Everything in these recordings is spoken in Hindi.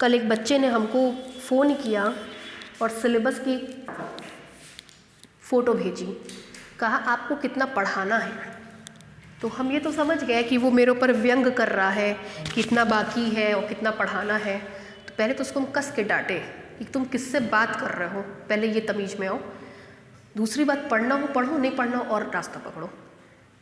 कल एक बच्चे ने हमको फ़ोन किया और सिलेबस की फ़ोटो भेजी, कहा आपको कितना पढ़ाना है। तो हम ये तो समझ गए कि वो मेरे ऊपर व्यंग कर रहा है, कितना बाकी है और कितना पढ़ाना है। तो पहले तो उसको हम कस के डांटे कि तुम किससे बात कर रहे हो, पहले ये तमीज़ में आओ। दूसरी बात, पढ़ना हो पढ़ो, नहीं पढ़ना हो और रास्ता पकड़ो,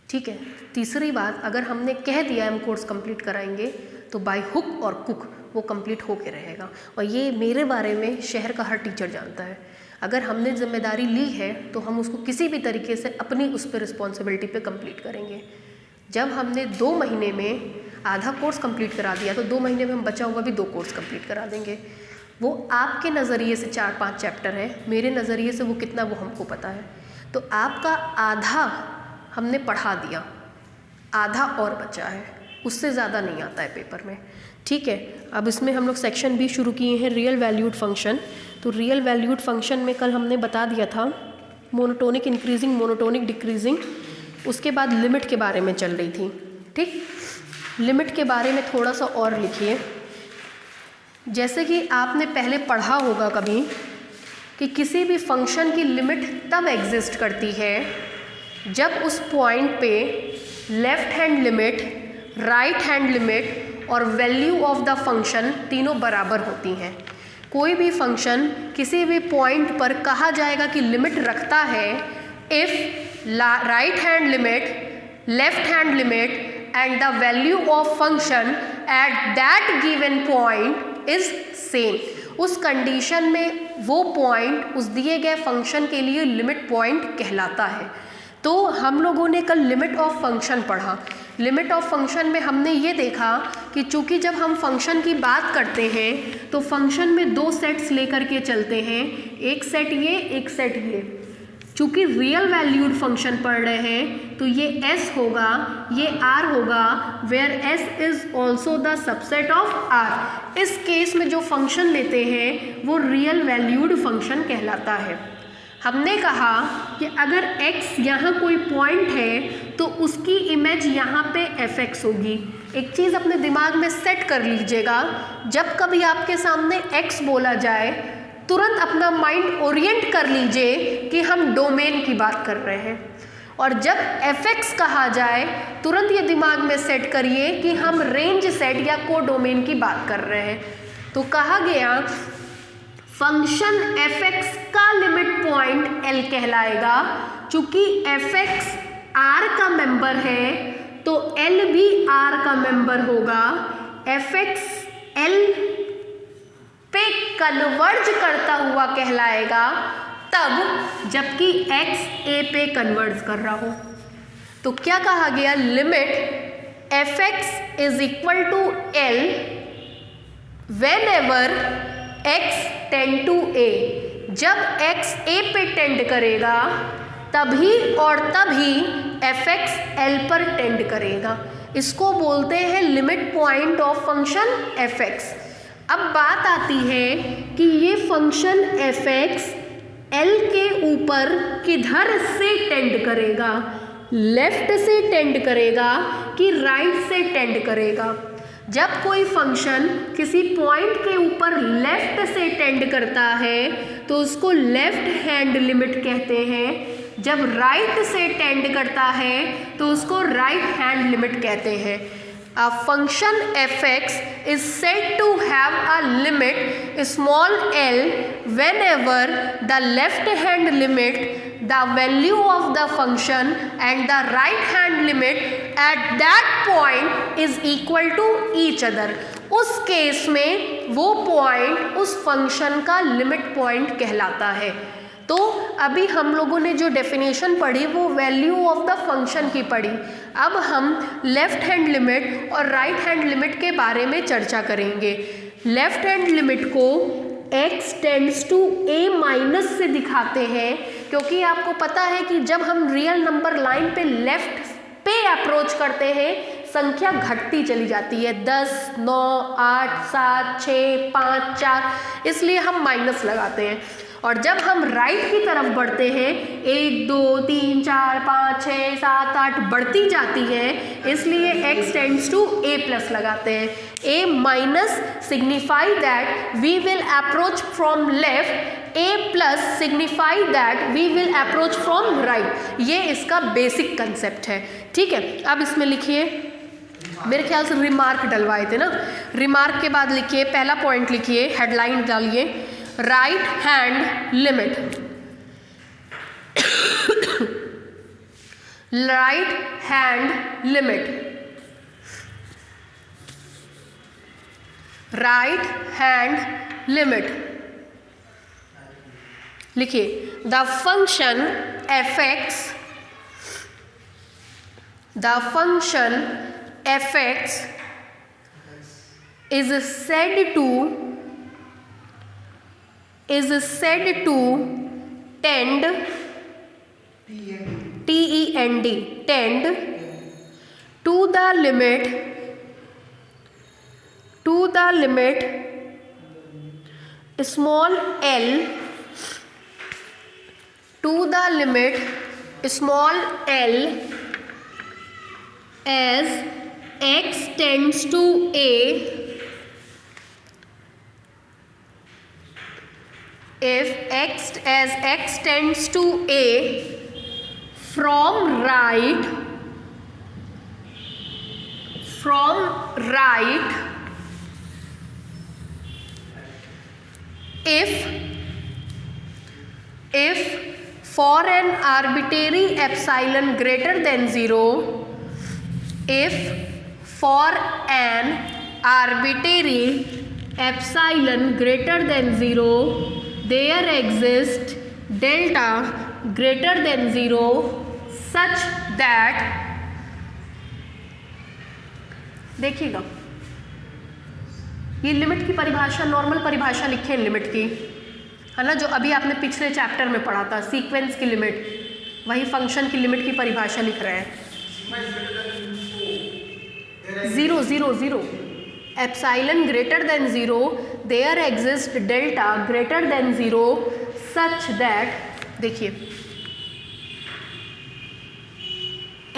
ठीक है। तीसरी बात, अगर हमने कह दिया हम कोर्स कंप्लीट कराएंगे तो बाय हुक और कुक वो कंप्लीट होके रहेगा। और ये मेरे बारे में शहर का हर टीचर जानता है। अगर हमने जिम्मेदारी ली है तो हम उसको किसी भी तरीके से अपनी उस पर रिस्पॉन्सिबिलिटी पे कंप्लीट करेंगे। जब हमने 2 महीने में आधा कोर्स कंप्लीट करा दिया तो 2 महीने में हम बचा हुआ भी 2 कोर्स कंप्लीट करा देंगे। वो आपके नज़रिए से 4-5 चैप्टर है, मेरे नज़रिए से वो कितना वो हमको पता है। तो आपका आधा हमने पढ़ा दिया, आधा और बचा है, उससे ज़्यादा नहीं आता है पेपर में, ठीक है। अब इसमें हम लोग सेक्शन भी शुरू किए हैं, रियल वैल्यूड फंक्शन। तो रियल वैल्यूड फंक्शन में कल हमने बता दिया था मोनोटोनिक इंक्रीजिंग, मोनोटोनिक डिक्रीजिंग, उसके बाद लिमिट के बारे में चल रही थी, ठीक। लिमिट के बारे में थोड़ा सा और लिखिए। जैसे कि आपने पहले पढ़ा होगा कभी कि किसी भी फंक्शन की लिमिट तब एग्जिस्ट करती है जब उस पॉइंट पे left hand limit, right hand limit और वैल्यू ऑफ द फंक्शन तीनों बराबर होती हैं। कोई भी फंक्शन किसी भी पॉइंट पर कहा जाएगा कि लिमिट रखता है if right hand limit, left hand limit and the value of function at that given point is same. उस कंडीशन में वो पॉइंट उस दिए गए फंक्शन के लिए लिमिट पॉइंट कहलाता है। तो हम लोगों ने कल लिमिट ऑफ फंक्शन पढ़ा। लिमिट ऑफ फंक्शन में हमने ये देखा कि चूंकि जब हम फंक्शन की बात करते हैं तो फंक्शन में 2 सेट्स लेकर के चलते हैं, एक सेट ये, एक सेट ये। चूंकि रियल वैल्यूड फंक्शन पढ़ रहे हैं तो ये s होगा, ये r होगा, where s is also the subset of r। इस केस में जो फंक्शन लेते हैं वो रियल वैल्यूड फंक्शन कहलाता है। हमने कहा कि अगर x यहाँ कोई पॉइंट है तो उसकी इमेज यहाँ पे fx होगी। एक चीज़ अपने दिमाग में सेट कर लीजिएगा, जब कभी आपके सामने x बोला जाए तुरंत अपना माइंड ओरिएंट कर लीजिए कि हम डोमेन की बात कर रहे हैं, और जब fx कहा जाए तुरंत ये दिमाग में सेट करिए कि हम रेंज सेट या कोडोमेन की बात कर रहे हैं। तो कहा गया फंक्शन fx का लिमिट पॉइंट L कहलाएगा। चूंकि fx R का मेंबर है तो L भी R का मेंबर होगा। fx L पे कन्वर्ज करता हुआ कहलाएगा तब जबकि x a पे कन्वर्ज कर रहा हो। तो क्या कहा गया, limit fx is equal to L when ever x tend to a। जब x a पे टेंड करेगा तभी और तभी fx L पर टेंड करेगा। इसको बोलते हैं limit point of function fx। अब बात आती है कि ये फंक्शन fx L के ऊपर किधर से टेंड करेगा, लेफ्ट से टेंड करेगा कि राइट से टेंड करेगा। जब कोई फंक्शन किसी पॉइंट के ऊपर लेफ्ट से टेंड करता है तो उसको लेफ्ट हैंड लिमिट कहते हैं। जब राइट से टेंड करता है तो उसको राइट हैंड लिमिट कहते हैं। A function fx is said to have a limit small l whenever the left hand limit, the value of the function and the right hand limit at that point is equal to each other। उस केस में वो पॉइंट उस फंक्शन का लिमिट पॉइंट कहलाता है। तो अभी हम लोगों ने जो डेफिनेशन पढ़ी वो वैल्यू ऑफ द फंक्शन की पढ़ी। अब हम लेफ्ट हैंड लिमिट और राइट हैंड लिमिट के बारे में चर्चा करेंगे। लेफ्ट हैंड लिमिट को x tends to a minus से दिखाते हैं, क्योंकि आपको पता है कि जब हम रियल नंबर लाइन पे लेफ्ट पे अप्रोच करते हैं संख्या घटती चली जाती है, 10, 9, 8, 7, 6, 5, 4, इसलिए हम माइनस लगाते हैं। और जब हम राइट की तरफ बढ़ते हैं 1 2 3 4 5 6 7 8 बढ़ती जाती है, इसलिए x tends to a plus लगाते हैं। a minus signify that we will approach from left, a plus signify that we will approach from right. ये इसका बेसिक कंसेप्ट है, ठीक है। अब इसमें लिखिए, मेरे ख्याल से रिमार्क डलवाए थे ना, रिमार्क के बाद लिखिए, पहला पॉइंट लिखिए, हेडलाइन डालिए, right hand limit, right hand limit, right hand limit. लिखिए, the function fx is said to tend tend to the limit small l, to the limit small l as x tends to a, if x tends to a from right, if for an arbitrary epsilon greater than 0, if for an arbitrary epsilon greater than 0 there exists delta greater than 0 such that, देखिएगा ये लिमिट की परिभाषा, नॉर्मल परिभाषा लिखे लिमिट की, है ना, जो अभी आपने पिछले चैप्टर में पढ़ा था, सीक्वेंस की लिमिट, वही फंक्शन की लिमिट की परिभाषा लिख रहे हैं। 0 0 0 epsilon greater than 0 there exist delta greater than 0 such that, देखिए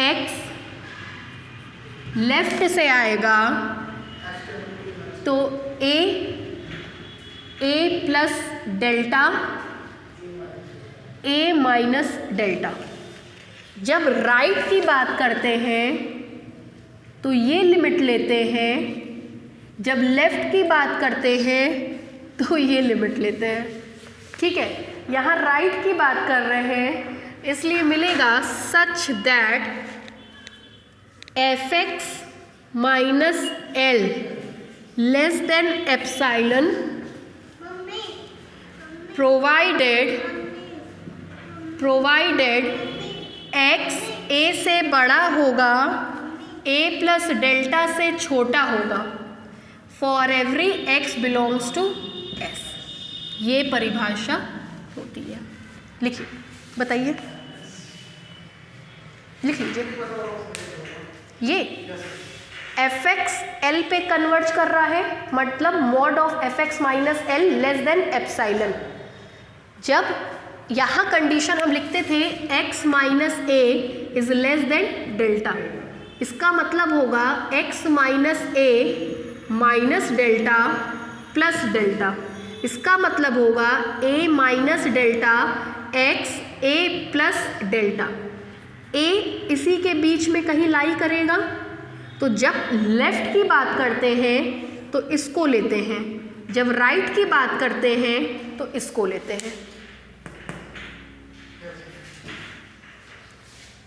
x लेफ्ट से आएगा तो a plus delta, a minus delta. जब राइट की बात करते हैं तो ये लिमिट लेते हैं, जब लेफ्ट की बात करते हैं तो ये लिमिट लेते हैं, ठीक है। यहाँ राइट की बात कर रहे हैं इसलिए मिलेगा such that fx minus l less than epsilon provided x a से बड़ा होगा, a प्लस डेल्टा से छोटा होगा, for every x belongs to s। ये परिभाषा होती है। लिखिए, बताइए, लिख लीजिए। ये fx l पे कन्वर्ज कर रहा है, मतलब mod of fx minus l less than epsilon. जब यहाँ कंडीशन हम लिखते थे x minus a is less than delta, इसका मतलब होगा x minus a minus delta plus delta, इसका मतलब होगा a minus delta x a plus delta. a इसी के बीच में कहीं लाई करेगा, तो जब लेफ्ट की बात करते हैं तो इसको लेते हैं, जब राइट की बात करते हैं तो इसको लेते हैं।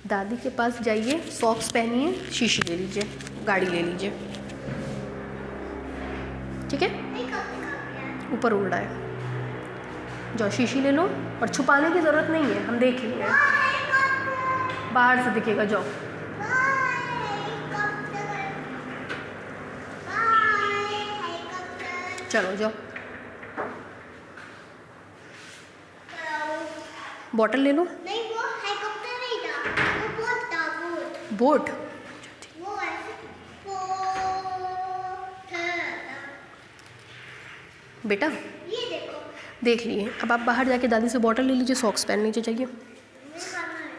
दादी के पास जाइए, सॉक्स पहनिए, शीशी ले लीजिए, गाड़ी ले लीजिए, ठीक है। ऊपर उड़ रहा है, जाओ शीशी ले लो, और छुपाने की ज़रूरत नहीं है, हम देख लेंगे, बाहर से दिखेगा, जाओ। चलो जाओ, बॉटल ले लो। नहीं, वो हेलीकॉप्टर नहीं था, वो बोट था, बोट। बोट, वो ऐसे बेटा ये देखो, देख लिए। अब आप बाहर जाके दादी से बॉटल ले लीजिए, सॉक्स पहन लीजिए, जाइए नहीं खाना है।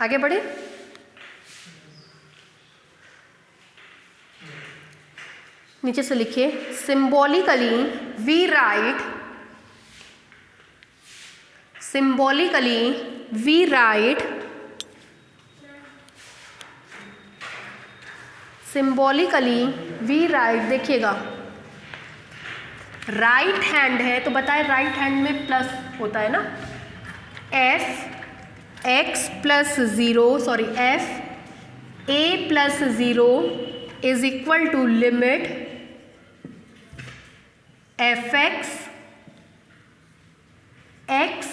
आगे बढ़े। नीचे से लिखिए symbolically we write, symbolically we write, symbolically we write, देखिएगा राइट हैंड है तो बताए राइट हैंड में प्लस होता है ना, f x plus zero, sorry f A plus zero is equal to limit f x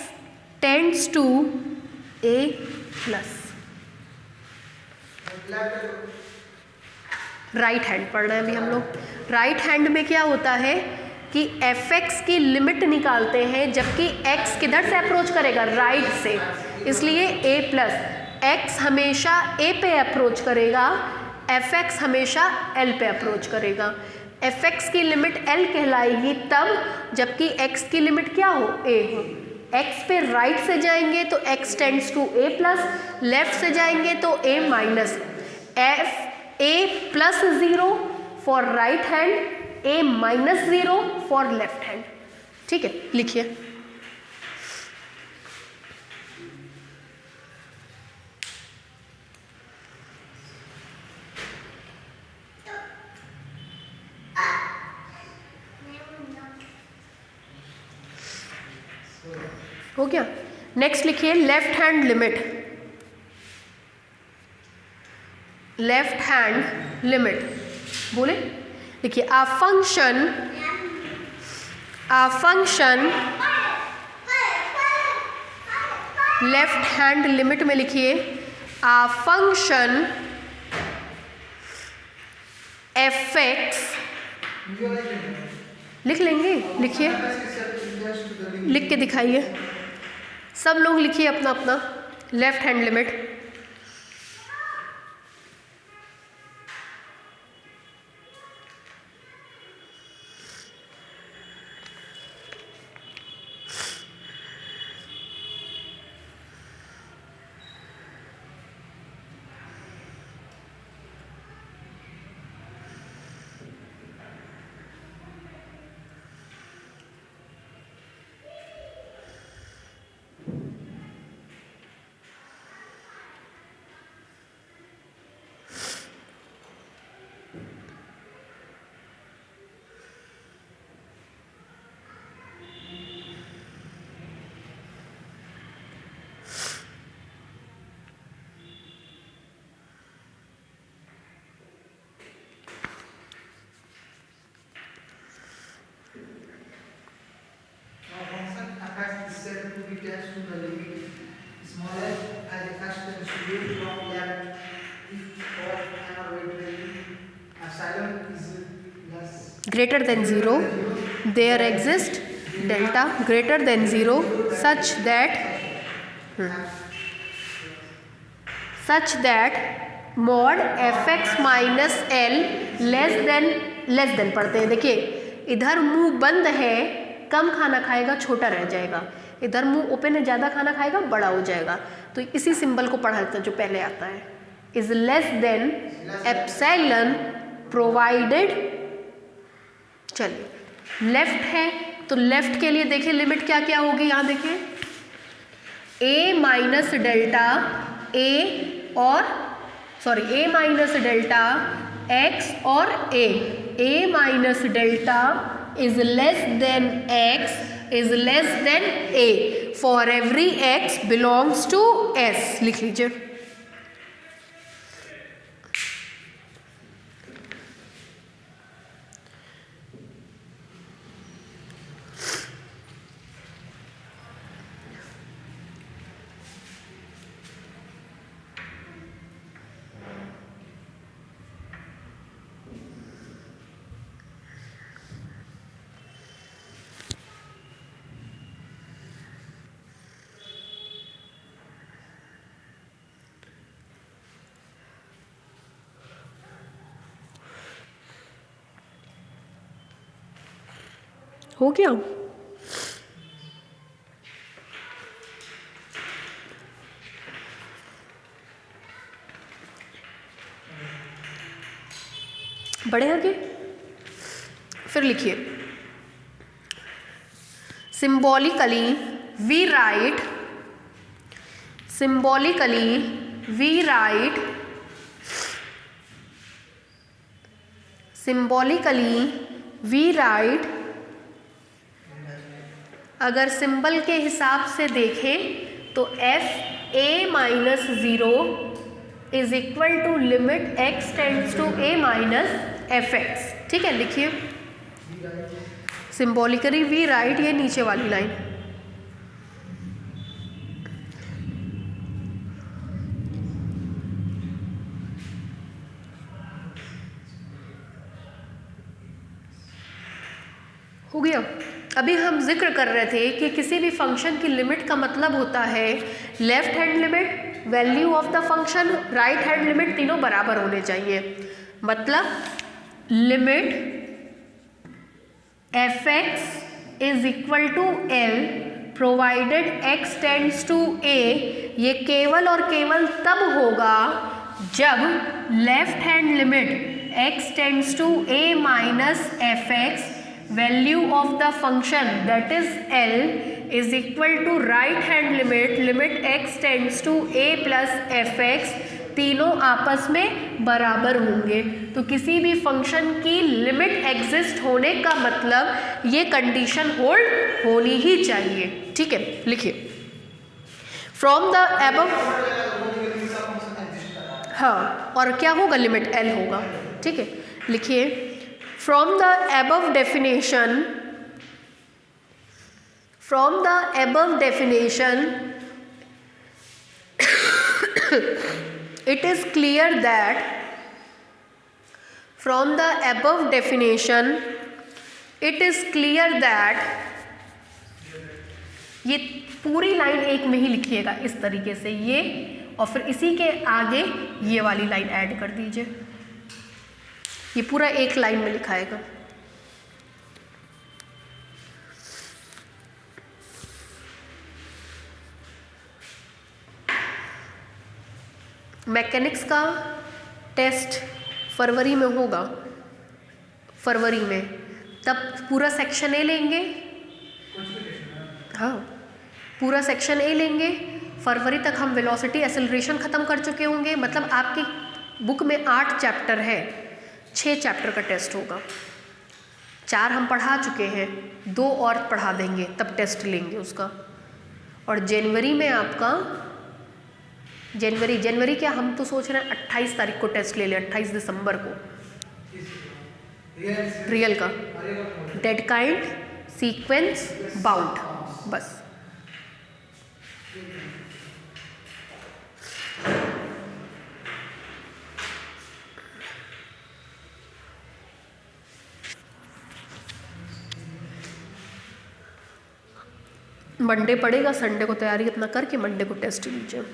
tends to A plus. Right hand पढ़ रहे हैं अभी हम लोग। राइट हैंड में क्या होता है कि एफ एक्स की लिमिट निकालते हैं, जबकि एक्स किधर से अप्रोच करेगा, राइट से, इसलिए ए प्लस। एक्स हमेशा ए पे अप्रोच करेगा, एफ एक्स हमेशा एल पे अप्रोच करेगा। एफ एक्स की लिमिट एल कहलाएगी तब जबकि एक्स की लिमिट क्या हो, ए हो। एक्स पे राइट से जाएंगे तो X tends to A plus, left से जाएंगे तो A minus. F A plus zero for right hand, A minus zero for left hand. ठीक है, लिखिए हो गया। नेक्स्ट लिखिए left hand limit, left hand limit बोले, देखिए आ फंक्शन लेफ्ट हैंड लिमिट में लिखिए आ फंक्शन एफ एक्स, लिख लेंगे, लिखिए लिख के दिखाइए, सब लोग लिखिए अपना अपना left hand limit. Greater than 0, there exists delta greater than 0 such that mod fx minus l less then पढ़ते हैं। देखिए इधर मुंह बंद है, कम खाना खाएगा, छोटा रह जाएगा, इधर मुंह ओपन है, ज़्यादा खाना खाएगा, बड़ा हो जाएगा। तो इसी सिंबल को पढ़ाता जो पहले आता है, is less than epsilon provided. चलिए लेफ्ट है तो लेफ्ट के लिए देखिए लिमिट क्या क्या होगी, यहाँ देखिए ए माइनस डेल्टा ए और ए माइनस डेल्टा एक्स और a minus delta is less than x is less than a for every x belongs to s. लिख लीजिए हो गया। बढ़े आगे, फिर लिखिए सिंबॉलिकली वी राइट अगर सिंबल के हिसाब से देखें तो f a minus zero is equal to limit x tends to a minus f x. ठीक है, लिखिए सिंबॉलिकली वी राइट, ये नीचे वाली लाइन, हो गया। अभी हम जिक्र कर रहे थे कि किसी भी फंक्शन की लिमिट का मतलब होता है left hand limit, value of the function, right hand limit, तीनों बराबर होने चाहिए। मतलब limit f x is equal to l provided x tends to a, ये केवल और केवल तब होगा जब left hand limit x tends to a minus f x, value of the function that is l is equal to right hand limit x tends to A plus f x, तीनों आपस में बराबर होंगे। तो किसी भी फंक्शन की लिमिट एग्जिस्ट होने का मतलब ये कंडीशन होल्ड होनी ही चाहिए। ठीक है, लिखिए फ्रॉम द एबव, हाँ, और क्या होगा, लिमिट एल होगा। ठीक है, लिखिए from the above definition it is clear that ये पूरी लाइन एक में ही लिखिएगा इस तरीके से, ये, और फिर इसी के आगे ये वाली लाइन ऐड कर दीजिए, ये पूरा एक लाइन में लिखाएगा। मैकेनिक्स का टेस्ट फरवरी में होगा, फरवरी में, तब पूरा सेक्शन ए लेंगे, हाँ पूरा सेक्शन ए लेंगे। फरवरी तक हम वेलोसिटी एक्सेलरेशन ख़त्म कर चुके होंगे। मतलब आपकी बुक में 8 चैप्टर है, 6 चैप्टर का टेस्ट होगा। 4 हम पढ़ा चुके हैं, 2 और पढ़ा देंगे, तब टेस्ट लेंगे उसका। और जनवरी में आपका जनवरी क्या, हम तो सोच रहे हैं 28 तारीख को टेस्ट ले लें, 28 दिसंबर को रियल का, डेड काइंड, सीक्वेंस, बाउंड, बस। मंडे पड़ेगा, संडे को तैयारी इतना करके मंडे को टेस्ट लीजिए।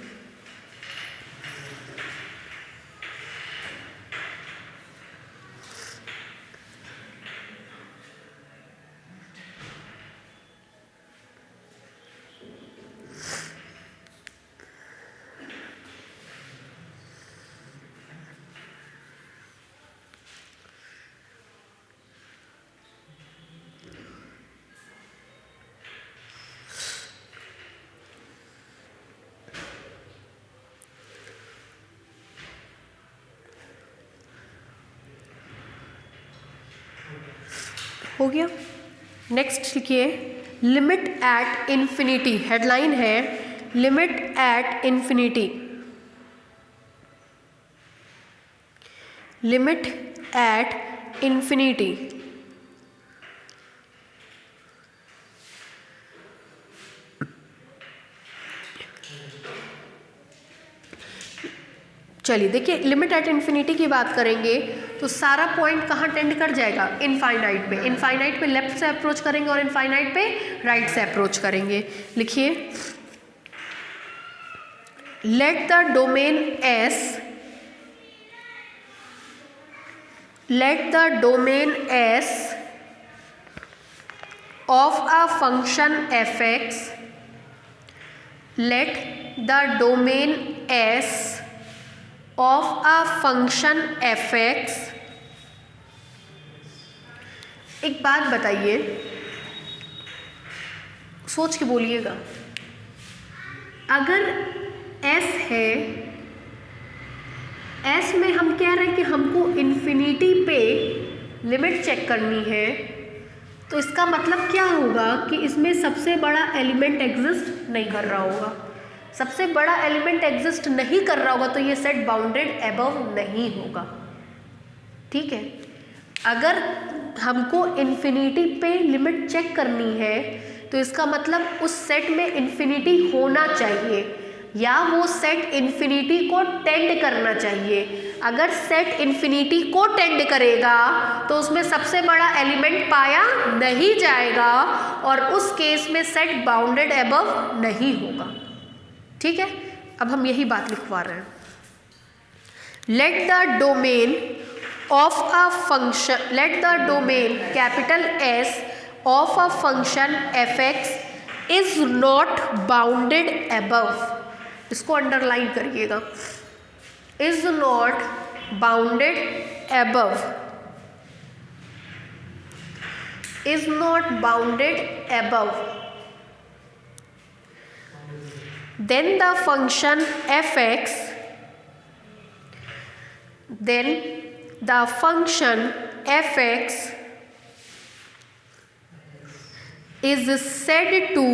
हो गया। नेक्स्ट लिखिए लिमिट एट इन्फिनिटी, हेडलाइन है limit at infinity, limit at infinity. चलिए देखिए, लिमिट एट इन्फिनिटी की बात करेंगे तो सारा पॉइंट कहाँ टेंड कर जाएगा, इनफाइनाइट पे। इनफाइनाइट पे लेफ्ट से अप्रोच करेंगे और इनफाइनाइट पे राइट से अप्रोच करेंगे। लिखिए let the domain S of a function f x, let the domain S of a function fx एक बात बताइए, सोच के बोलिएगा, अगर S है, S में हम कह रहे हैं कि हमको इन्फिनिटी पे लिमिट चेक करनी है, तो इसका मतलब क्या होगा कि इसमें सबसे बड़ा एलिमेंट एग्जिस्ट नहीं कर रहा होगा। सबसे बड़ा एलिमेंट एग्जिस्ट नहीं कर रहा होगा तो ये सेट बाउंडेड एबव नहीं होगा। ठीक है, अगर हमको इन्फिनिटी पे लिमिट चेक करनी है तो इसका मतलब उस सेट में इन्फिनिटी होना चाहिए या वो सेट इन्फिनिटी को टेंड करना चाहिए। अगर सेट इन्फिनिटी को टेंड करेगा तो उसमें सबसे बड़ा एलिमेंट पाया नहीं जाएगा और उस केस में सेट बाउंडेड एबव नहीं होगा। ठीक है, अब हम यही बात लिखवा रहे हैं। Let the domain of a function, let the domain capital S of a function fx is not bounded above, इसको अंडरलाइन करिएगा, is not bounded above, is not bounded above, then the function fx, then the function fx is said to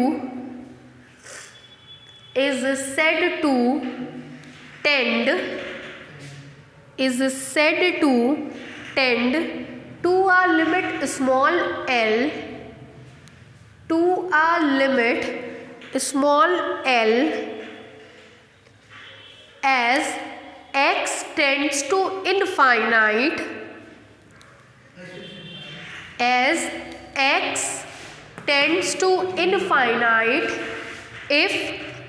tend to a limit small l, to a limit small l as x tends to infinite, as x tends to infinite if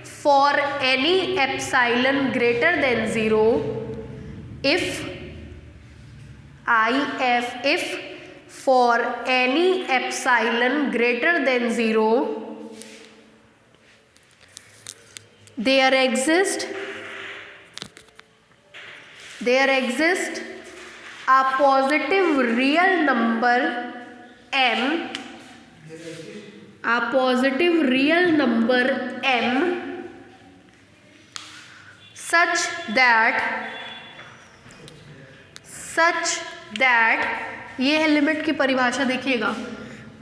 for any epsilon greater than 0, if for any epsilon greater than 0 there exists a positive real number m, a positive real number m such that ये है लिमिट की परिभाषा देखिएगा,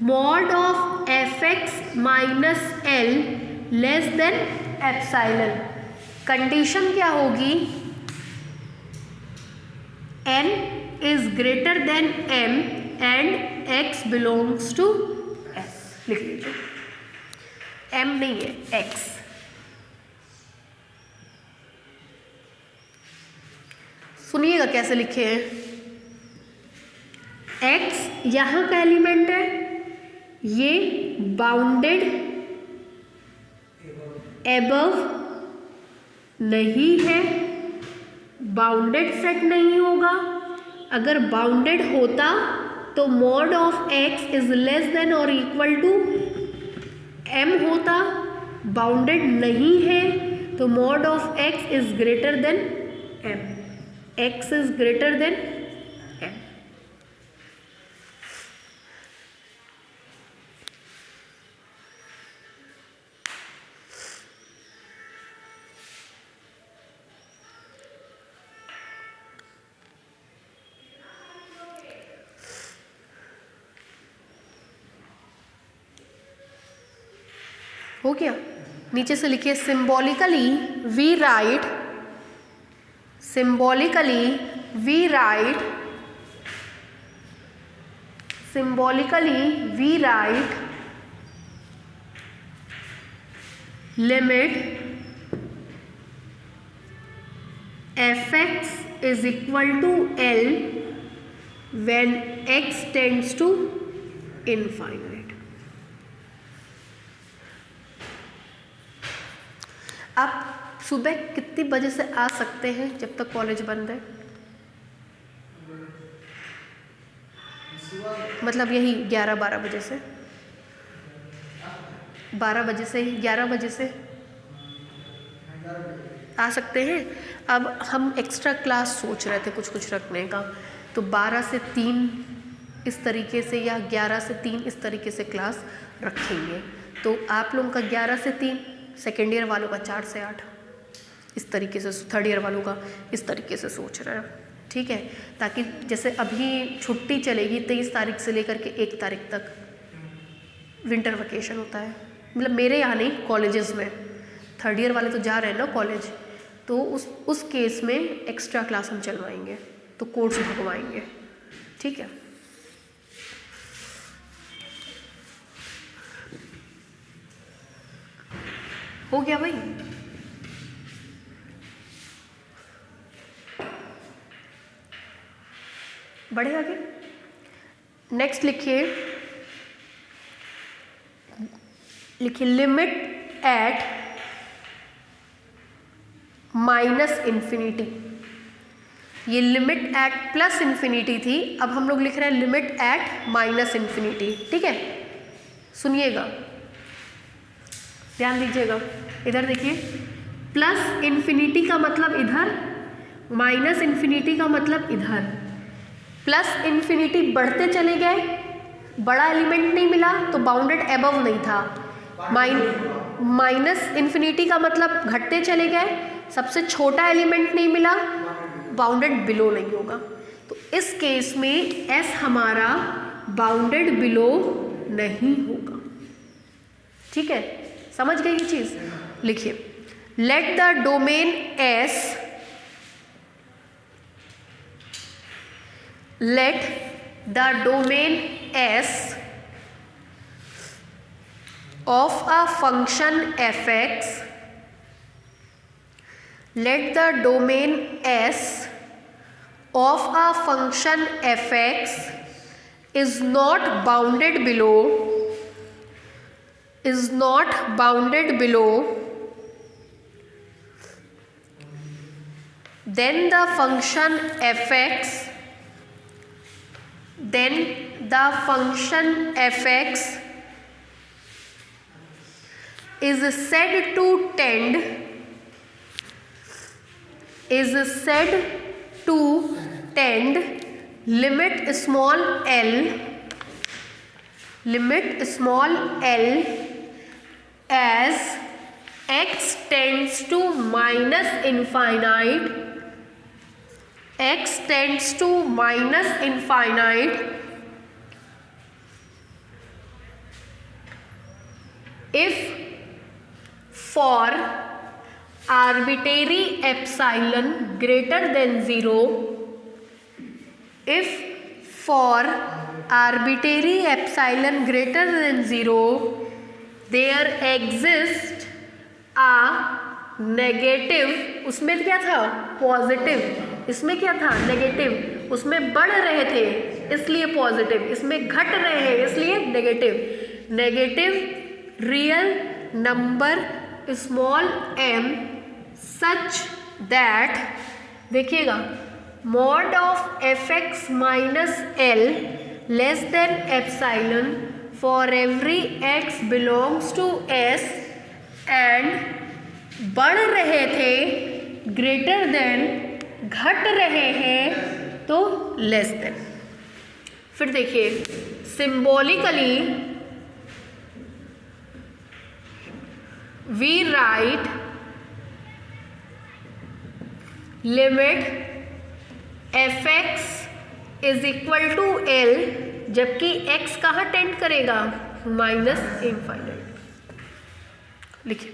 mod of F x minus L less than epsilon. Condition क्या होगी, n is greater than m and x belongs to s। लिख लीजिए, m नहीं है, x। सुनिएगा कैसे लिखे हैं, x यहाँ का एलिमेंट है, ये बाउंडेड एबव नहीं है, बाउंडेड सेट नहीं होगा। अगर बाउंडेड होता तो mod of x is less than और इक्वल टू m होता, बाउंडेड नहीं है तो mod of x is greater than m, x is greater than m। हो गया, नीचे से लिखिए, symbolically we write limit f x is equal to l when x tends to infinite. आप सुबह कितनी बजे से आ सकते हैं जब तक कॉलेज बंद है? मतलब यही 11-12 बजे से, 12 बजे से 11 बजे से आ सकते हैं। अब हम एक्स्ट्रा क्लास सोच रहे थे कुछ रखने का, तो 12 से 3 इस तरीके से, या 11 से 3 इस तरीके से क्लास रखेंगे। तो आप लोगों का 11 से 3, सेकेंड ईयर वालों का 4 से 8, इस तरीके से, थर्ड ईयर वालों का इस तरीके से सोच रहे हैं, ठीक है। ताकि जैसे अभी छुट्टी चलेगी 23 तारीख से लेकर के 1 तारीख तक विंटर वेकेशन होता है, मतलब मेरे यहाँ नहीं, कॉलेजेस में थर्ड ईयर वाले तो जा रहे हैं ना कॉलेज, तो उस केस में एक्स्ट्रा क्लास हम चलवाएंगे, तो कोर्स भगवाएंगे, ठीक है। हो गया भाई? बढ़े आगे। नेक्स्ट लिखिए लिमिट एट -इन्फिनिटी। ये लिमिट एट प्लस इन्फिनिटी थी, अब हम लोग लिख रहे हैं लिमिट एट -इन्फिनिटी, ठीक है। सुनिएगा, ध्यान दीजिएगा, इधर देखिए, प्लस इन्फिनिटी का मतलब इधर, माइनस इन्फिनिटी का मतलब इधर। प्लस इन्फिनिटी बढ़ते चले गए, बड़ा एलिमेंट नहीं मिला तो बाउंडेड एबव नहीं था। माइनस इन्फिनिटी का मतलब घटते चले गए, सबसे छोटा एलिमेंट नहीं मिला, बाउंडेड बिलो नहीं होगा। तो इस केस में एस हमारा बाउंडेड बिलो नहीं होगा, ठीक है। समझ गए ये चीज? लिखिए, let the domain S, let the domain S of a function fx, let the domain S of a function fx is not bounded below, then the function fx is said to tend limit small l as x tends to -infinite if for arbitrary epsilon greater than 0, there exists a negative, उसमें क्या था पॉजिटिव, इसमें क्या था नेगेटिव, उसमें बढ़ रहे थे इसलिए पॉजिटिव, इसमें घट रहे हैं इसलिए negative real number small m such that, देखिएगा, mod of fx -l less than epsilon for every x belongs to s and बढ़ रहे थे ग्रेटर देन, घट रहे हैं तो लेस देन। फिर देखिए, symbolically we write limit fx is equal to l, जबकि x कहाँ टेंड करेगा, -इन्फाइनाइट। लिखिए,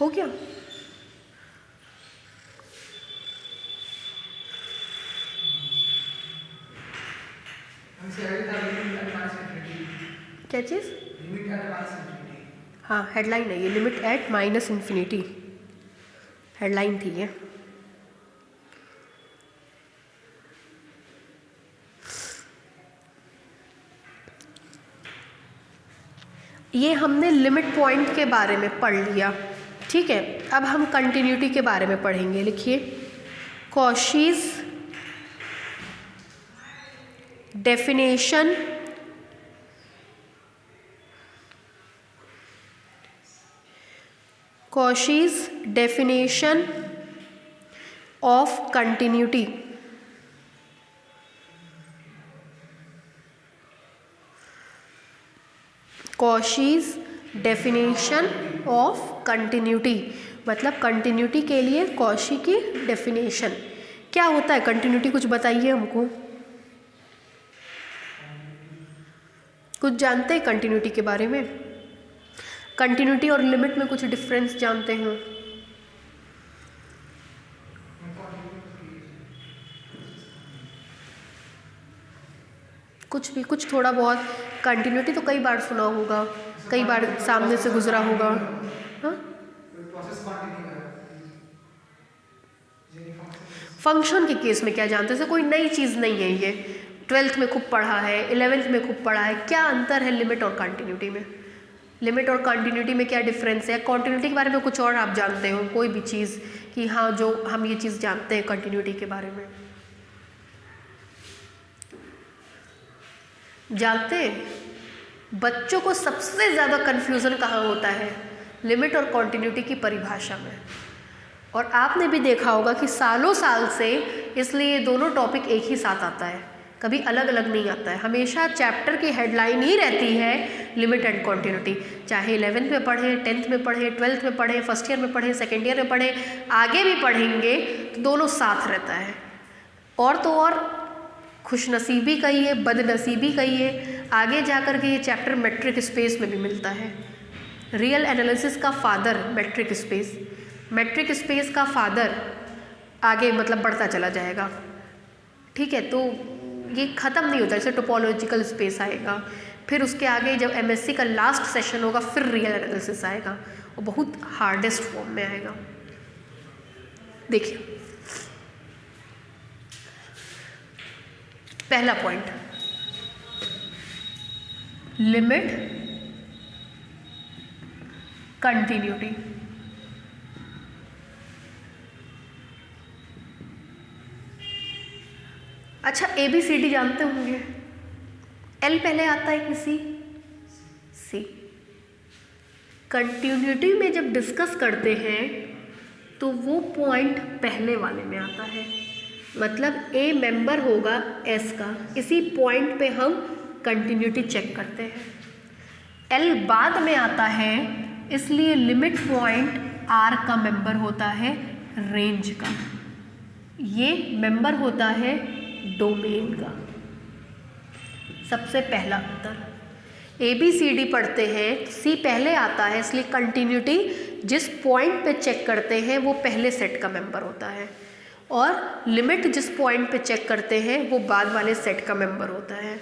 हो गया? क्या चीज़? हाँ, हेडलाइन है ये, limit at minus infinity, headline थी ये। ये हमने लिमिट पॉइंट के बारे में पढ़ लिया, ठीक है। अब हम कंटिन्यूटी के बारे में पढ़ेंगे। लिखिए, Cauchy's definition of continuity. Cauchy's definition of continuity मतलब कंटिन्यूटी के लिए कॉशी की डेफिनेशन क्या होता है? कंटिन्यूटी कुछ बताइए हमको, कुछ जानते हैं कंटिन्यूटी के बारे में? कंटिन्यूटी और लिमिट में कुछ डिफरेंस जानते हैं? कुछ भी, कुछ थोड़ा बहुत। कंटिन्यूटी तो कई बार सुना होगा, कई बार सामने से गुजरा होगा। हाँ, फंक्शन के केस में क्या जानते हैं? कोई नई चीज़ नहीं है ये, 12th में खूब पढ़ा है, 11th में खूब पढ़ा है। क्या अंतर है लिमिट और कंटिन्यूटी में? लिमिट और कंटिन्यूटी में क्या डिफरेंस है? कंटिन्यूटी के बारे में कुछ और आप जानते हो, कोई भी चीज़ कि हाँ जो हम ये चीज़ जानते हैं कंटिन्यूटी के बारे में, जानते हैं? बच्चों को सबसे ज़्यादा कन्फ्यूज़न कहाँ होता है? लिमिट और कंटिन्यूटी की परिभाषा में। और आपने भी देखा होगा कि सालों साल से इसलिए दोनों टॉपिक एक ही साथ आता है, कभी अलग अलग नहीं आता है। हमेशा चैप्टर की हेडलाइन ही रहती है लिमिट एंड कंटिन्यूटी, चाहे 11th में पढ़ें, 10th में पढ़ें, 12th में पढ़ें, फर्स्ट ईयर में पढ़ें, सेकेंड ईयर में पढ़ें, आगे भी पढ़ेंगे तो दोनों साथ रहता है। और तो और खुशनसीबी कहिए, बदनसीबी कहिए, आगे जाकर के ये चैप्टर मैट्रिक स्पेस में भी मिलता है। रियल एनालिसिस का father matric space, matric space का फादर आगे मतलब बढ़ता चला जाएगा, ठीक है। तो ये ख़त्म नहीं होता, जैसे टोपोलॉजिकल स्पेस आएगा, फिर उसके आगे जब एमएससी का लास्ट सेशन होगा फिर रियल एनालिसिस आएगा, वो बहुत हार्डेस्ट फॉर्म में आएगा। देखिए, पहला पॉइंट, लिमिट कंटिन्यूटी। अच्छा, ABCD जानते होंगे, L पहले आता है कि C? कंटिन्यूटी में जब डिस्कस करते हैं तो वो पॉइंट पहले वाले में आता है, मतलब A मेंबर होगा S का, इसी पॉइंट पे हम कंटिन्यूटी चेक करते हैं। L बाद में आता है, इसलिए लिमिट पॉइंट R का मेंबर होता है रेंज का, ये मेंबर होता है डोमेन का। सबसे पहला अंतर, ABCD पढ़ते हैं, C पहले आता है, इसलिए कंटिन्यूटी जिस पॉइंट पे चेक करते हैं वो पहले सेट का मेंबर होता है, और लिमिट जिस पॉइंट पे चेक करते हैं वो बाद वाले सेट का मेंबर होता है।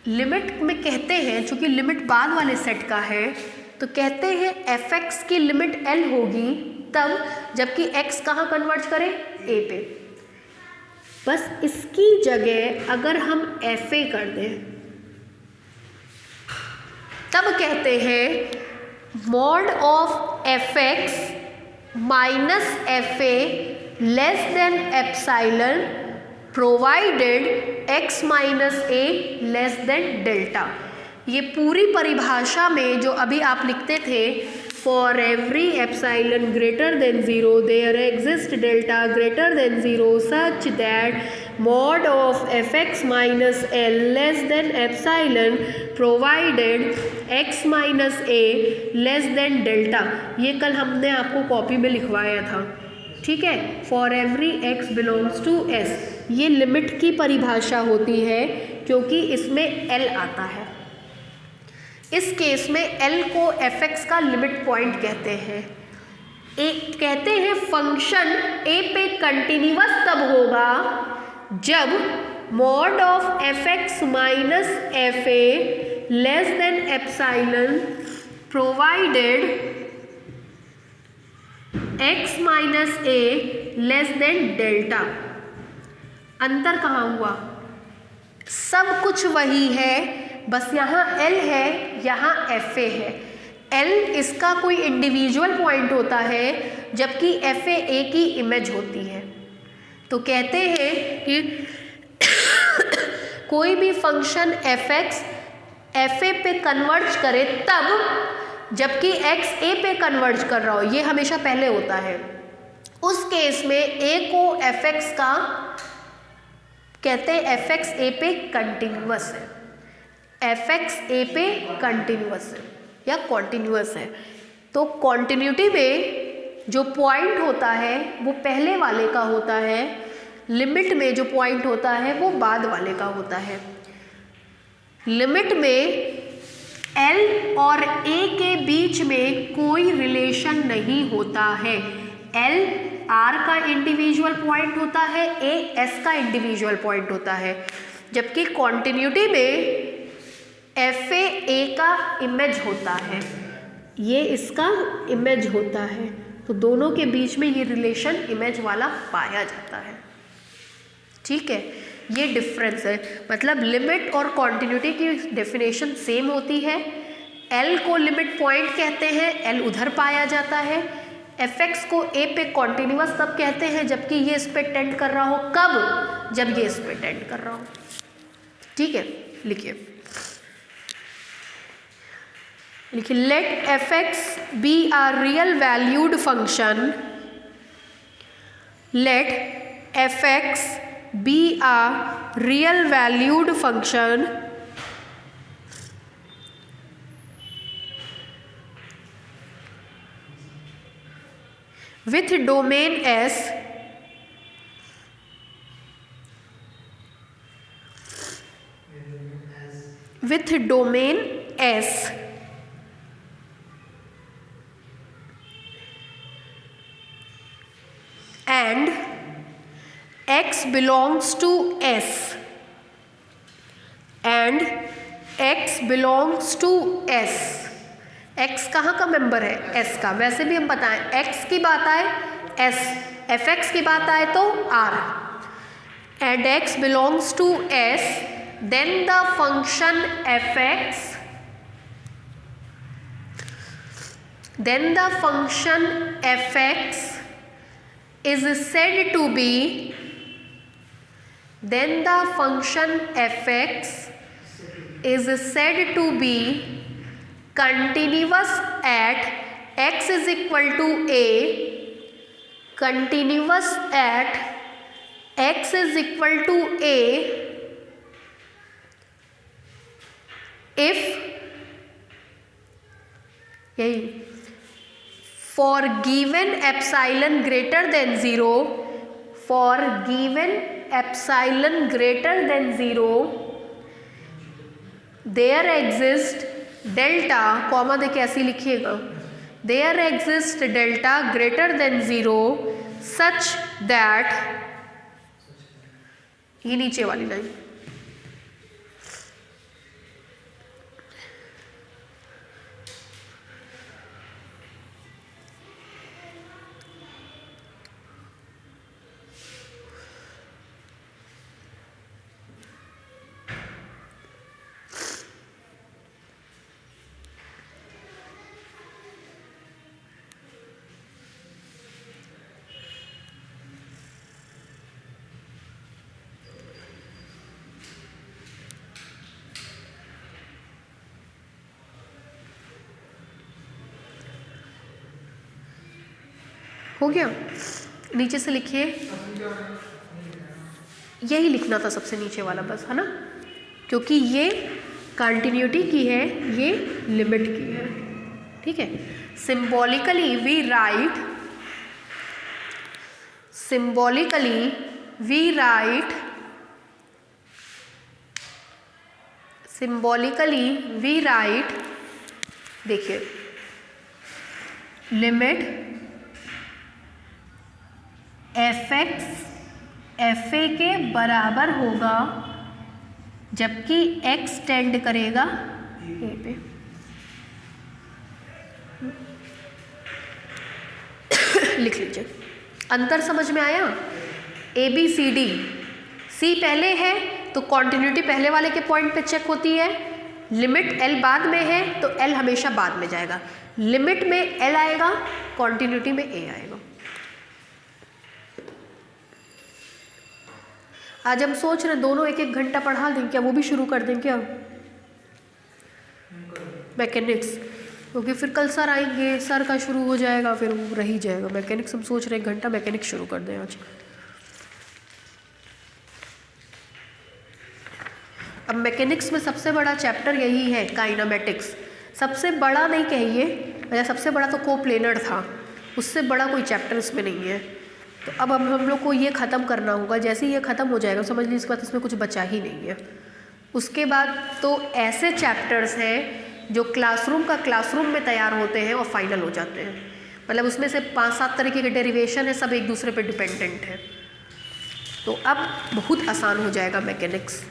लिमिट में कहते हैं, चूंकि लिमिट बाद वाले सेट का है, तो कहते हैं fx की लिमिट L होगी तब जबकि x कहाँ कन्वर्ट करें? A पे। बस इसकी जगह अगर हम FA कर दें तब कहते हैं mod of fx minus FA less than epsilon provided x minus a less than delta. ये पूरी परिभाषा में जो अभी आप लिखते थे, for every epsilon greater than 0 there exist delta greater than 0 such that mod of fx minus l less than epsilon provided x minus a less than delta, ये कल हमने आपको कॉपी में लिखवाया था, ठीक है। For every x belongs to s, ये लिमिट की परिभाषा होती है क्योंकि इसमें L आता है। इस केस में एल को एफ एक्स का लिमिट पॉइंट कहते हैं। कहते हैं फंक्शन ए पे कंटिन्यूअस तब होगा जब mod of F x minus F A less than epsilon provided x minus A less than delta. अंतर कहाँ हुआ? सब कुछ वही है, बस यहाँ एल है, यहाँ एफ ए है। एल इसका कोई इंडिविजुअल पॉइंट होता है जबकि एफ ए की इमेज होती है। तो कहते हैं कि कोई भी function f x F A पे कन्वर्ज करे तब जबकि एक्स ए पे कन्वर्ज कर रहा हो, ये हमेशा पहले होता है। उस केस में ए को एफ एक्स का कहते हैं एफ एक्स ए पे कंटिन्यूअस है, एफ एक्स ए पे कंटिन्यूअस है या कॉन्टिन्यूअस है। तो कॉन्टिन्यूटी में जो पॉइंट होता है वो पहले वाले का होता है, लिमिट में जो पॉइंट होता है वो बाद वाले का होता है। लिमिट में एल और ए के बीच में कोई रिलेशन नहीं होता है। एल आर का इंडिविजुअल पॉइंट होता है, ए एस का इंडिविजुअल पॉइंट होता है, जबकि कॉन्टिन्यूटी में एफ ए का इमेज होता है, ये इसका इमेज होता है। तो दोनों के बीच में ये रिलेशन इमेज वाला पाया जाता है। ठीक है, ये डिफरेंस है। मतलब लिमिट और कॉन्टिन्यूटी की डेफिनेशन सेम होती है। एल को लिमिट पॉइंट कहते हैं, एल उधर पाया जाता है। एफ एक्स को ए पे कॉन्टिन्यूअस तब कहते हैं जबकि ये इस पे टेंड कर रहा हो। कब? जब ये इस पे टेंड कर रहा हो। ठीक है, लिखिए let f x be a real valued function, let f x be a real valued function with domain S and x belongs to S and x belongs to S। x कहाँ का मेंबर है? s का। वैसे भी हम बताएं x की बात आए s, एफ एक्स की बात आए तो r, and x belongs to s, then the function f x is said to be, then the function f x is said to be continuous at x is equal to a, continuous at x is equal to a if for given epsilon greater than 0, for given epsilon greater than 0 there exists delta, comma देके ऐसे लिखिएगा, there exist delta greater than 0 such that, ये नीचे वाली लाइन, हो गया। नीचे से लिखिए, यही लिखना था सबसे नीचे वाला बस, है ना, क्योंकि ये कंटिन्यूटी की है, ये लिमिट की है। ठीक है, सिंबॉलिकली वी राइट देखिए, limit f x F A के बराबर होगा जबकि एक्स टेंड करेगा ए पे। लिख लीजिए, अंतर समझ में आया? ए बी सी डी, सी पहले है तो कॉन्टिन्यूटी पहले वाले के पॉइंट पे चेक होती है, लिमिट एल बाद में है तो एल हमेशा बाद में जाएगा, लिमिट में एल आएगा, कॉन्टिन्यूटी में ए आएगा। आज हम सोच रहे दोनों एक एक घंटा पढ़ा दें क्या, वो भी शुरू कर दें क्या मैकेनिक्स, क्योंकि फिर कल सर आएंगे, सर का शुरू हो जाएगा, फिर वो रह ही जाएगा। मैकेनिक्स हम सोच रहे 1 घंटा मैकेनिक्स शुरू कर दें आज। अब मैकेनिक्स में सबसे बड़ा चैप्टर यही है काइनेमेटिक्स, सबसे बड़ा नहीं कहिए, मतलब सबसे बड़ा तो कोप्लेनर था, उससे बड़ा कोई चैप्टर इसमें नहीं है। तो अब हम लोग को ये ख़त्म करना होगा, जैसे ही ये ख़त्म हो जाएगा समझ लीजिए इसके बाद इसमें कुछ बचा ही नहीं है। उसके बाद तो ऐसे चैप्टर्स हैं जो क्लासरूम में तैयार होते हैं और फाइनल हो जाते हैं, मतलब उसमें से 5-7 तरीके के डेरिवेशन है, सब एक दूसरे पे डिपेंडेंट है। तो अब बहुत आसान हो जाएगा मैकेनिक्स।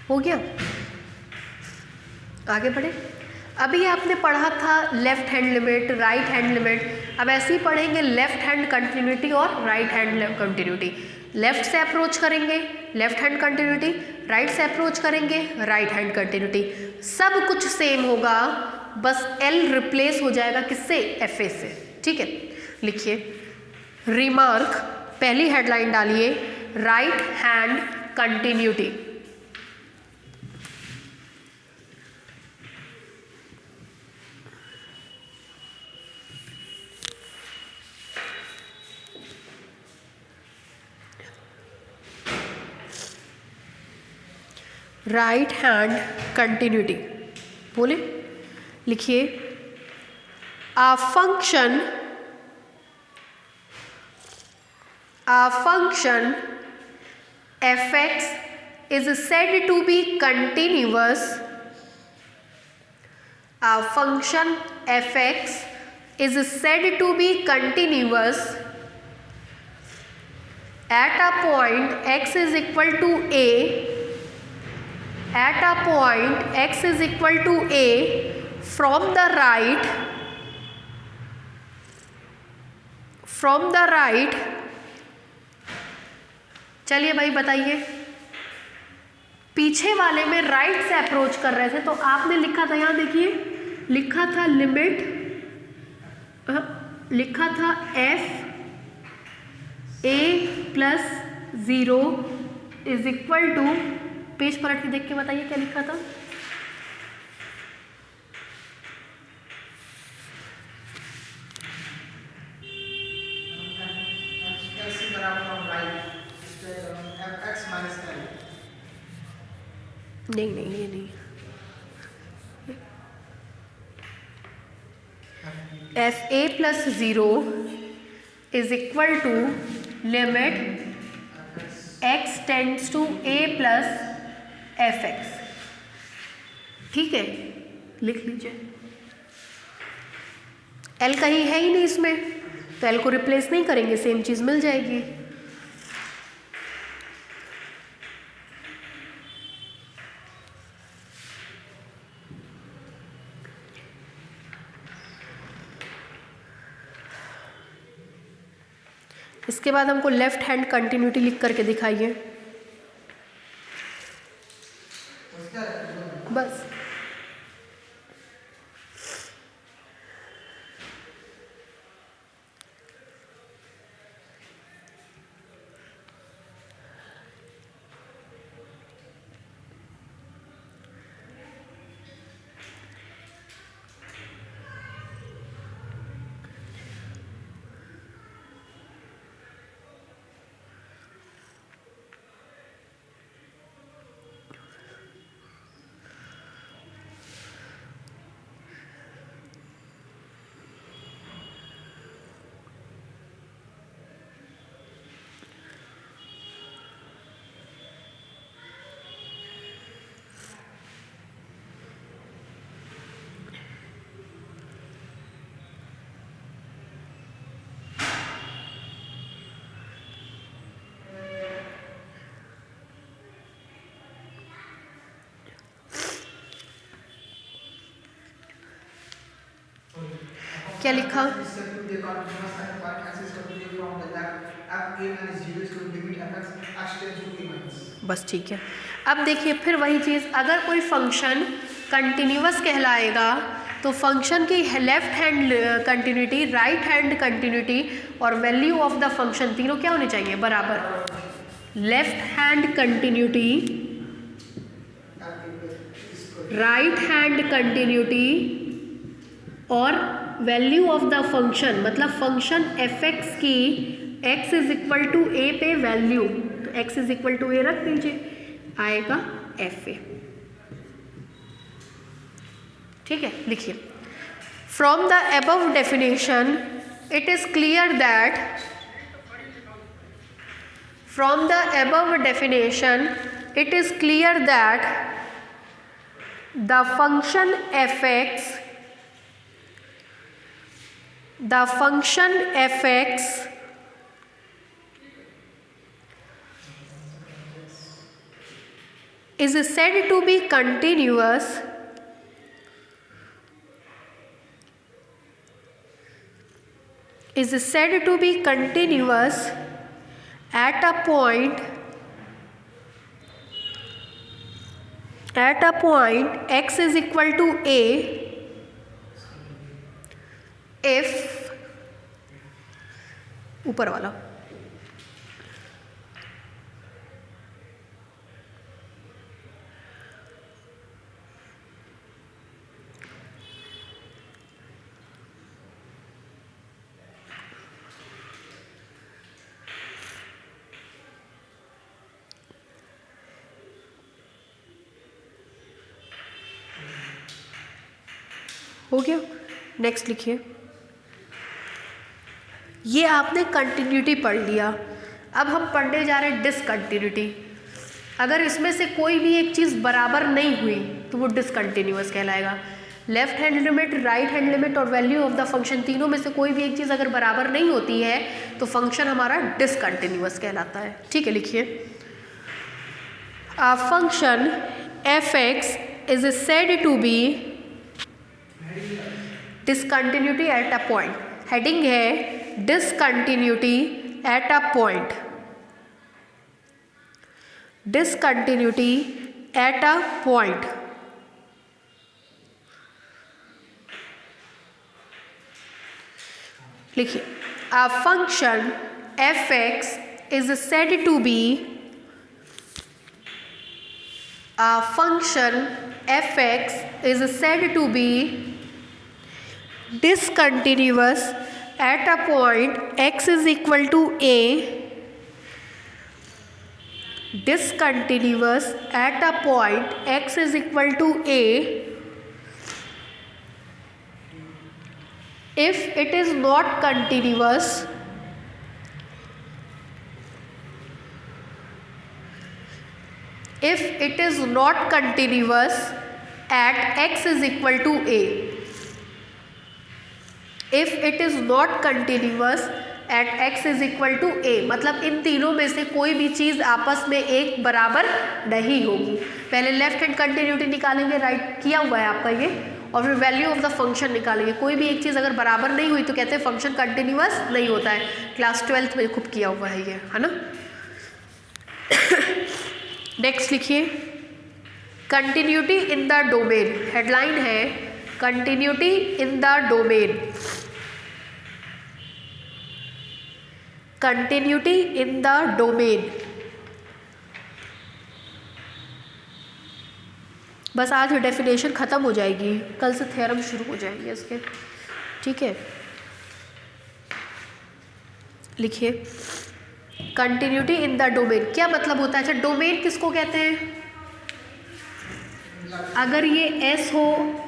हो गया, आगे बढ़े। अभी आपने पढ़ा था left hand limit, right hand limit, अब ऐसे ही पढ़ेंगे लेफ्ट हैंड कंटिन्यूटी और राइट हैंड कंटिन्यूटी। लेफ्ट से अप्रोच करेंगे लेफ्ट हैंड कंटिन्यूटी, राइट से अप्रोच करेंगे राइट हैंड कंटिन्यूटी, सब कुछ सेम होगा, बस एल रिप्लेस हो जाएगा किससे, एफ ए से। ठीक है, लिखिए रिमार्क, पहली हेडलाइन डालिए right hand continuity. Right hand continuity बोले, लिखिए a function fx is said to be continuous. A function fx is said to be continuous at a point x is equal to a, at a point x is equal to a from the right, चलिए भाई बताइए, पीछे वाले में राइट से अप्रोच कर रहे थे तो आपने लिखा था, यहाँ देखिए लिखा था लिमिट, लिखा था f a plus 0 is equal to, page पलट के देख के बताइए क्या लिखा था। नहीं नहीं ये नहीं, f A plus 0 is equal to limit x tends to A plus f x. ठीक है, लिख लीजिए, एल कहीं है ही नहीं इसमें तो एल को रिप्लेस नहीं करेंगे, सेम चीज़ मिल जाएगी। इसके बाद हमको लेफ्ट हैंड कंटिन्यूटी लिख करके दिखाइए बस। क्या लिखा? बस ठीक है। अब देखिए फिर वही चीज़, अगर कोई फंक्शन कंटिन्यूअस कहलाएगा तो फंक्शन की left hand continuity, right hand continuity और वैल्यू ऑफ द फंक्शन तीनों क्या होने चाहिए? बराबर। Left hand continuity, right hand continuity और वैल्यू ऑफ द फंक्शन, मतलब फंक्शन एफ एक्स की x is equal to a पे वैल्यू, तो x इज इक्वल टू ए रख दीजिए, आएगा एफ ए। ठीक है, लिखिए from the above definition it is clear that, from the above definition it is clear that the function f x, the function f(x) is said to be continuous at a point x is equal to a if, ऊपर वाला, हो गया। नेक्स्ट लिखिए, ये आपने कंटिन्यूटी पढ़ लिया, अब हम पढ़ने जा रहे हैं डिसकंटिन्यूटी। अगर इसमें से कोई भी एक चीज़ बराबर नहीं हुई तो वो डिसकंटिन्यूअस कहलाएगा। Left hand limit, right hand limit और वैल्यू ऑफ द फंक्शन तीनों में से कोई भी एक चीज़ अगर बराबर नहीं होती है तो फंक्शन हमारा डिसकंटिन्यूअस कहलाता है। ठीक है, लिखिए a function f x is said to be discontinuity at a point. Heading है discontinuity at a point, discontinuity at a point। लिखिए a function f(x) is said to be, a function f(x) is said to be discontinuous at a point x is equal to a, discontinuous at a point x is equal to a if it is not continuous, if it is not continuous at x is equal to a, if it is not continuous at x is equal to a, मतलब इन तीनों में से कोई भी चीज़ आपस में एक बराबर नहीं होगी। पहले लेफ्ट हैंड कंटिन्यूटी निकालेंगे, राइट किया हुआ है आपका ये, और फिर वैल्यू ऑफ द फंक्शन निकालेंगे। कोई भी एक चीज़ अगर बराबर नहीं हुई तो कहते हैं फंक्शन कंटिन्यूअस नहीं होता है। क्लास 12th में खूब किया हुआ है ये, है ना। नेक्स्ट लिखिए continuity in the domain. Headline है continuity in the domain, continuity in the domain. बस आज डेफिनेशन ख़त्म हो जाएगी, कल से थ्योरम शुरू हो जाएंगे इसके। ठीक है, लिखिए कंटिन्यूटी इन द डोमेन क्या मतलब होता है? अच्छा, डोमेन किसको कहते हैं? अगर ये S हो,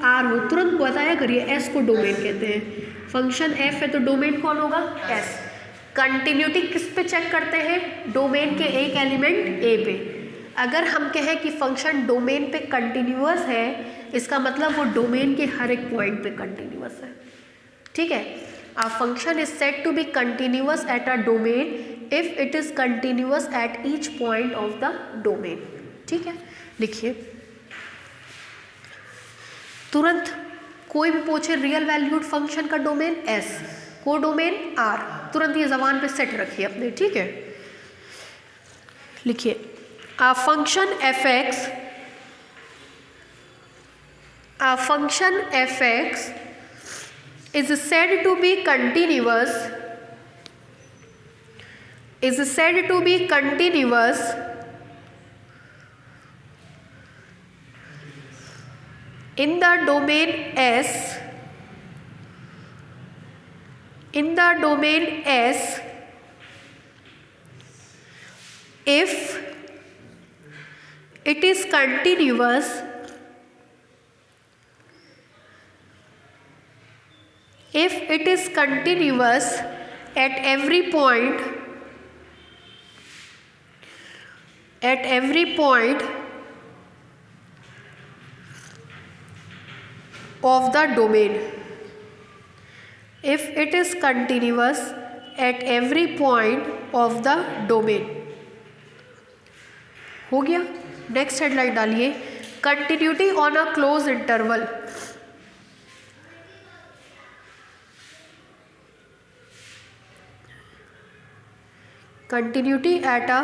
R हो, तुरंत बताया करिए S को डोमेन कहते हैं। फंक्शन f है तो डोमेन कौन होगा? S। कंटिन्यूटी किस पे चेक करते हैं? डोमेन के एक एलिमेंट A पे। अगर हम कहें कि फंक्शन डोमेन पे कंटिन्यूअस है, इसका मतलब वो डोमेन के हर एक पॉइंट पे कंटिन्यूअस है। ठीक है, a function is said to be continuous at a domain if it is continuous at each point of the domain. ठीक है, लिखिए तुरंत कोई भी पूछे रियल वैल्यूड फंक्शन का डोमेन एस, को डोमेन आर, तुरंत ये जबान पे सेट रखिए अपने, ठीक है। लिखिए a function fx is said to be continuous in the domain S if it is continuous at every point of the domain. If it is continuous at every point of the domain. हो गया। नेक्स्ट हेडलाइन डालिए continuity on a close interval. Continuity at a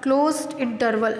closed interval.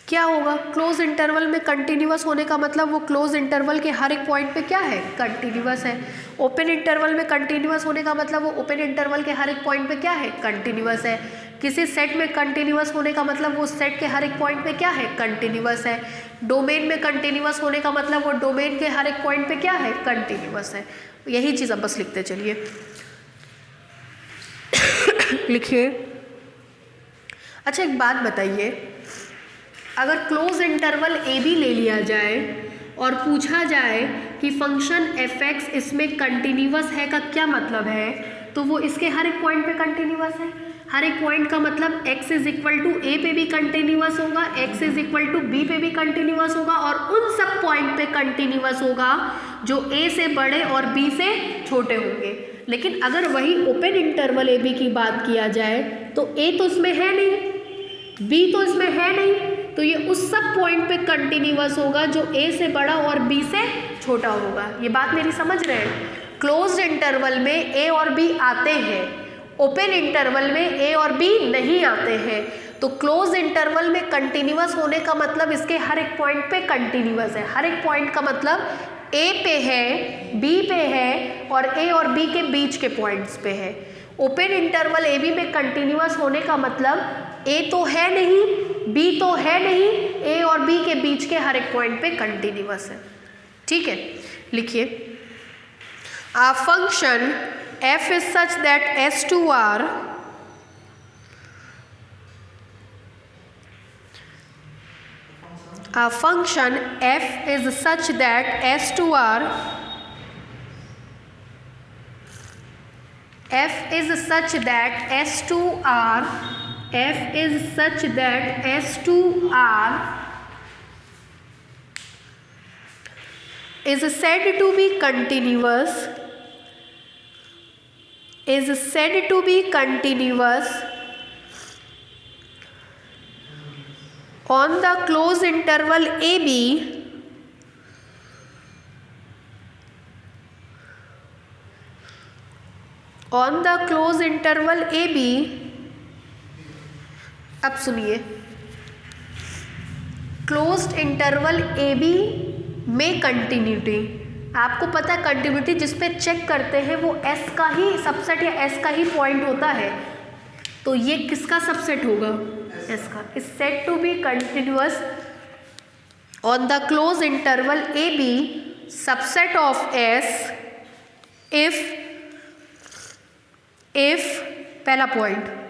क्या होगा? क्लोज इंटरवल में कंटिन्यूअस होने का मतलब वो क्लोज इंटरवल के हर एक पॉइंट पे क्या है? कंटिन्यूअस है। ओपन इंटरवल में कंटिन्यूअस होने का मतलब वो ओपन इंटरवल के हर एक पॉइंट पे क्या है? कंटिन्यूअस है। किसी सेट में कंटिन्यूअस होने का मतलब वो सेट के हर एक पॉइंट पे क्या है? कंटिन्यूअस है। डोमेन में कंटिन्यूअस होने का मतलब वो डोमेन के हर एक पॉइंट पे क्या है? कंटिन्यूअस है। यही चीज़ अब बस लिखते चलिए। लिखिए। अच्छा एक बात बताइए, अगर क्लोज इंटरवल ए बी ले लिया जाए और पूछा जाए कि फंक्शन एफ एक्स इसमें कंटिन्यूअस है का क्या मतलब है, तो वो इसके हर एक पॉइंट पे कंटिन्यूअस है। हर एक पॉइंट का मतलब x is equal to a पे भी कंटिन्यूअस होगा, x is equal to b पे भी कंटिन्यूअस होगा और उन सब पॉइंट पे कंटिन्यूअस होगा जो a से बड़े और b से छोटे होंगे। लेकिन अगर वही ओपन इंटरवल ए बी की बात किया जाए तो a तो इसमें है नहीं, b तो इसमें है नहीं, तो ये उस सब पॉइंट पे कंटिन्यूअस होगा जो a से बड़ा और b से छोटा होगा। ये बात मेरी समझ रहे हैं? क्लोज्ड इंटरवल में a और b आते हैं, ओपन इंटरवल में a और b नहीं आते हैं। तो क्लोज इंटरवल में कंटिन्यूअस होने का मतलब इसके हर एक पॉइंट पे कंटिन्यूअस है। हर एक पॉइंट का मतलब a पे है, b पे है और a और b के बीच के पॉइंट्स पे है। ओपन इंटरवल ए बी में कंटिन्यूअस होने का मतलब a तो है नहीं, b तो है नहीं, a और b के बीच के हर एक पॉइंट पे कंटिन्यूअस है। ठीक है, लिखिए a function f is such that S2R a function f is such that S2R f is such that S2R f is such that S2R is said to be continuous on the closed interval AB अब सुनिए, क्लोज्ड इंटरवल ए बी में कंटिन्यूटी, आपको पता है कंटिन्यूटी जिस पे चेक करते हैं वो एस का ही सबसेट या एस का ही पॉइंट होता है। तो ये किसका सबसेट होगा? एस का। Is said to be continuous on the close interval a b subset of s if पहला point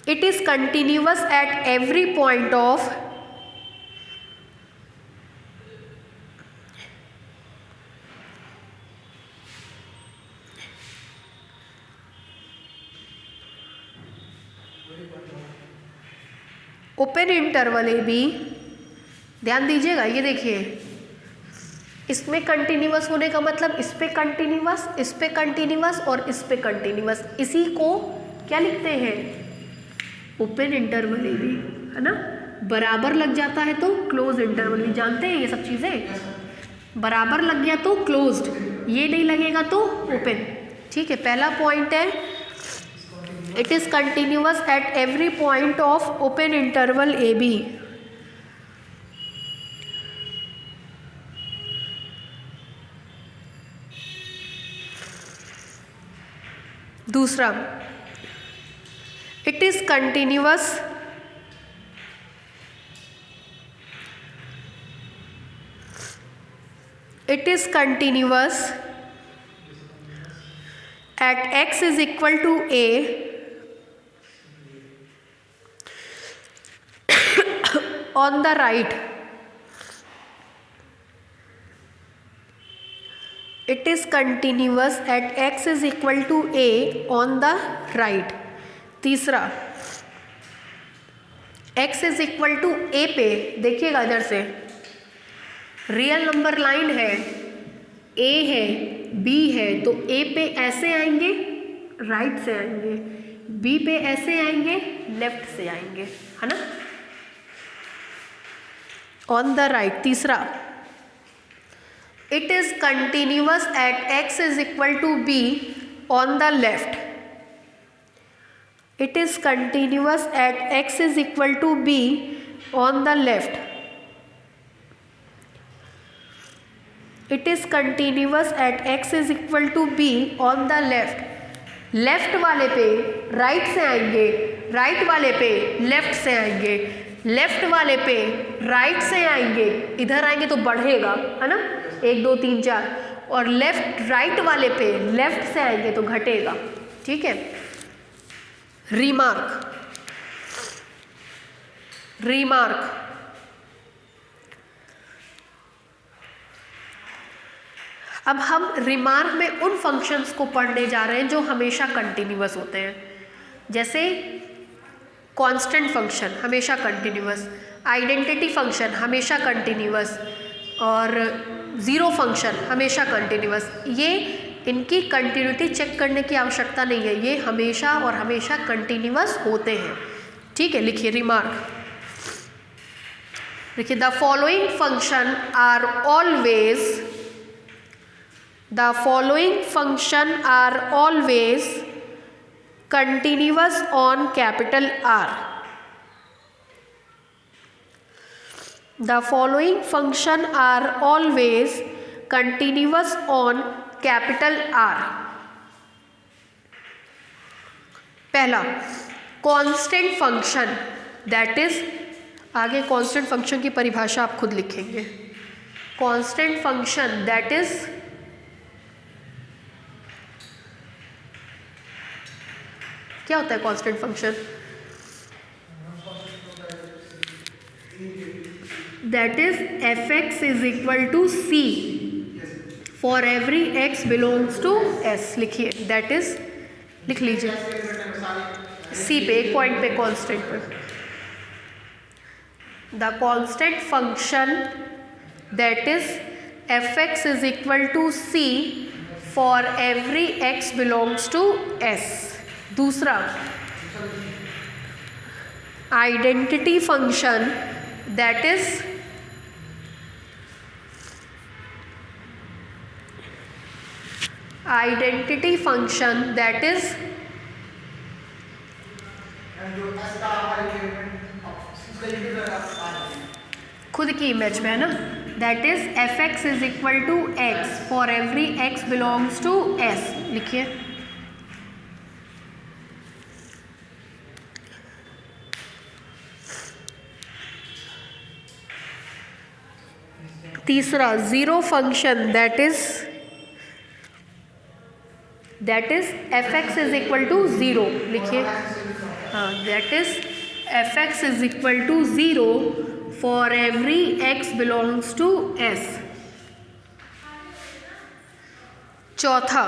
it is continuous at every point of open interval a b. ध्यान दीजिएगा, ये देखिए इसमें कंटिन्यूअस होने का मतलब इस पे कंटिन्यूअस, इस पे कंटिन्यूअस और इस पे कंटिन्यूअस, इसी को क्या लिखते हैं, ओपन इंटरवल ए बी, है ना। बराबर लग जाता है तो क्लोज इंटरवल भी, जानते हैं ये सब चीज़ें। बराबर लग गया तो क्लोज्ड, ये नहीं लगेगा तो ओपन। ठीक है, पहला पॉइंट है it is continuous at every point of open interval a b. दूसरा, it is continuous at x is equal to a on the right. It is continuous at x is equal to a on the right. तीसरा, x is equal to a पे देखिएगा इधर से रियल नंबर लाइन है, a है b है, तो a पे ऐसे आएंगे राइट से आएंगे, b पे ऐसे आएंगे लेफ्ट से आएंगे, है ना, ऑन द राइट। तीसरा, it is continuous at x is equal to b on the left. It is continuous at x is equal to b on the left. It is continuous at x is equal to b on the left. Left वाले पे राइट से आएंगे, राइट वाले पे लेफ्ट से आएंगे, लेफ्ट वाले पे राइट से आएंगे, इधर आएंगे तो बढ़ेगा, है ना, 1 2 3 4, और लेफ्ट राइट वाले पे लेफ्ट से आएंगे तो घटेगा। ठीक है, रिमार्क, अब हम रिमार्क में उन फंक्शंस को पढ़ने जा रहे हैं जो हमेशा कंटिन्यूअस होते हैं, जैसे कांस्टेंट फंक्शन हमेशा कंटिन्यूअस, आइडेंटिटी फंक्शन हमेशा कंटिन्यूअस, और ज़ीरो फंक्शन हमेशा कंटिन्यूअस। ये इनकी कंटिन्यूटी चेक करने की आवश्यकता नहीं है, ये हमेशा और हमेशा कंटिन्यूअस होते हैं। ठीक है, लिखिए रिमार्क, देखिए the following function are always, the following function are always continuous on capital R. The following function are always continuous on capital R. पहला कांस्टेंट फंक्शन, दैट इज, आगे कांस्टेंट फंक्शन की परिभाषा आप खुद लिखेंगे। कांस्टेंट फंक्शन दैट इज क्या होता है constant function, that is f(x) is equal to c for every x belongs to s। लिखिए दैट इज, लिख लीजिए c पे, एक पॉइंट पे कांस्टेंट पर, the constant function that is f(x) is equal to c for every x belongs to s। दूसरा, आइडेंटिटी फंक्शन दैट इज खुद की इमेज में, है ना, that is f(x) is equal to x for every x belongs to s। लिखिए तीसरा, zero function that is f(x) is equal to 0। लिखिए, हाँ, that is f(x) is equal to 0 for every x belongs to s। चौथा,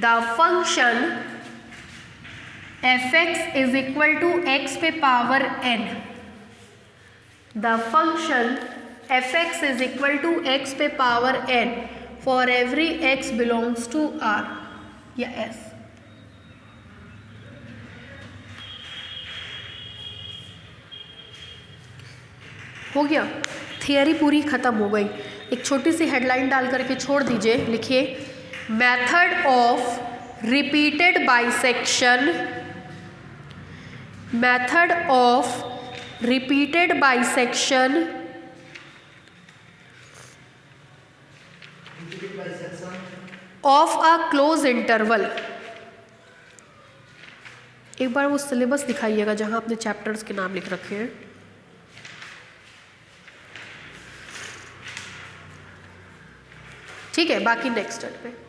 the function f(x) is equal to x पे power n, the function f x is equal to x पे power n for every x belongs to R या S। हो गया, थियरी पूरी खत्म हो गई। एक छोटी सी हेडलाइन डाल करके छोड़ दीजिए, लिखिए method of repeated bisection, method of repeated bisection of a close interval. एक बार वो सिलेबस दिखाइएगा जहां आपने चैप्टर्स के नाम लिख रखे हैं। ठीक है, बाकी नेक्स्ट स्टेप पे।